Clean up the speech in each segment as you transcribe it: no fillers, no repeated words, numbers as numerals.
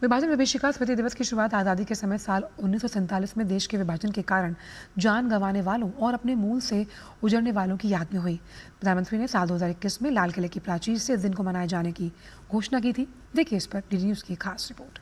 विभाजन विभीषिका स्मृति दिवस की शुरुआत आज़ादी के समय साल 1947 में देश के विभाजन के कारण जान गंवाने वालों और अपने मूल से उजड़ने वालों की याद में हुई। प्रधानमंत्री ने साल 2021 में लाल किले की प्राचीर से इस दिन को मनाए जाने की घोषणा की थी। देखिए इस पर डीडी न्यूज़ की खास रिपोर्ट।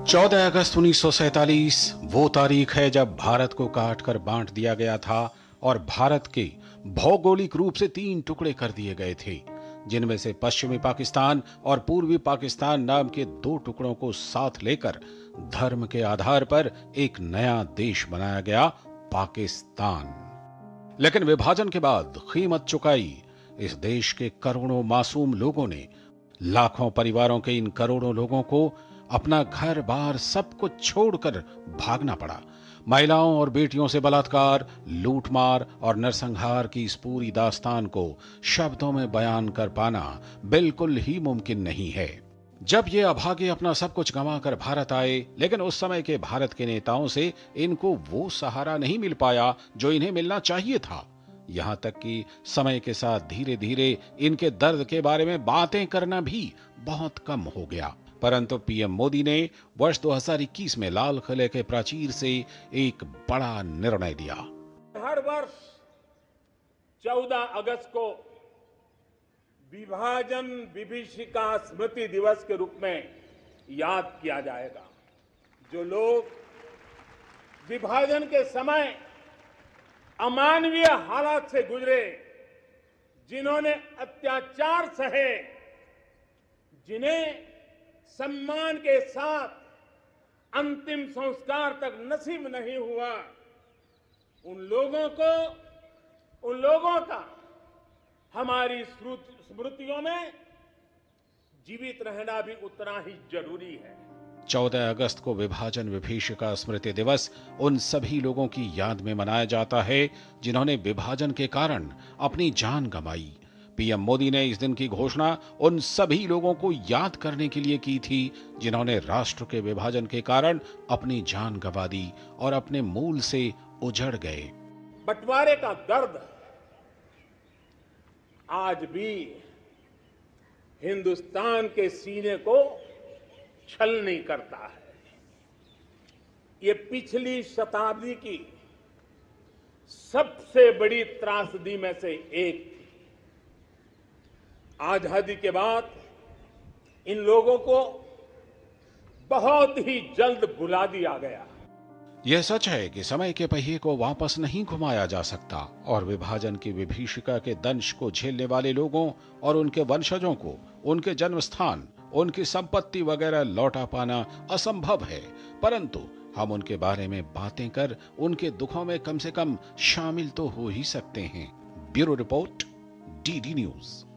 14 अगस्त 1947 वो तारीख है जब भारत को काटकर बांट दिया गया था और भारत के भौगोलिक रूप से 3 टुकड़े कर दिए गए थे, जिनमें से पश्चिमी पाकिस्तान और पूर्वी पाकिस्तान नाम के 2 टुकड़ों को साथ लेकर धर्म के आधार पर एक नया देश बनाया गया, पाकिस्तान। लेकिन विभाजन के बाद कीमत चुकाई इस देश के करोड़ों मासूम लोगों ने। लाखों परिवारों के इन करोड़ों लोगों को अपना घर बार सब कुछ छोड़कर भागना पड़ा। महिलाओं और बेटियों से बलात्कार, लूटमार और नरसंहार की इस पूरी दास्तान को शब्दों में बयान कर पाना बिल्कुल ही मुमकिन नहीं है। जब ये अभागे अपना सब कुछ गंवाकर भारत आए, लेकिन उस समय के भारत के नेताओं से इनको वो सहारा नहीं मिल पाया जो इन्हें मिलना चाहिए था। यहां तक कि समय के साथ धीरे धीरे इनके दर्द के बारे में बातें करना भी बहुत कम हो गया। परंतु पीएम मोदी ने वर्ष 2021 में लाल किले के प्राचीर से एक बड़ा निर्णय लिया। हर वर्ष 14 अगस्त को विभाजन विभीषिका स्मृति दिवस के रूप में याद किया जाएगा। जो लोग विभाजन के समय अमानवीय हालात से गुजरे, जिन्होंने अत्याचार सहे, जिन्हें सम्मान के साथ अंतिम संस्कार तक नसीब नहीं हुआ, उन लोगों का हमारी स्मृतियों में जीवित रहना भी उतना ही जरूरी है। 14 अगस्त को विभाजन विभीषिका स्मृति दिवस उन सभी लोगों की याद में मनाया जाता है जिन्होंने विभाजन के कारण अपनी जान गंवाई। पीएम मोदी ने इस दिन की घोषणा उन सभी लोगों को याद करने के लिए की थी जिन्होंने राष्ट्र के विभाजन के कारण अपनी जान गंवा दी और अपने मूल से उजड़ गए। बंटवारे का दर्द आज भी हिंदुस्तान के सीने को छलनी करता है। ये पिछली शताब्दी की सबसे बड़ी त्रासदी में से एक थी। आजादी के बाद इन लोगों को बहुत ही जल्द भुला दिया गया। यह सच है कि समय के पहिए को वापस नहीं घुमाया जा सकता और विभाजन की विभीषिका के दंश को झेलने वाले लोगों और उनके वंशजों को उनके जन्म स्थान, उनकी संपत्ति वगैरह लौटा पाना असंभव है। परंतु हम उनके बारे में बातें कर उनके दुखों में कम से कम शामिल तो हो ही सकते हैं। Bureau report, DD news.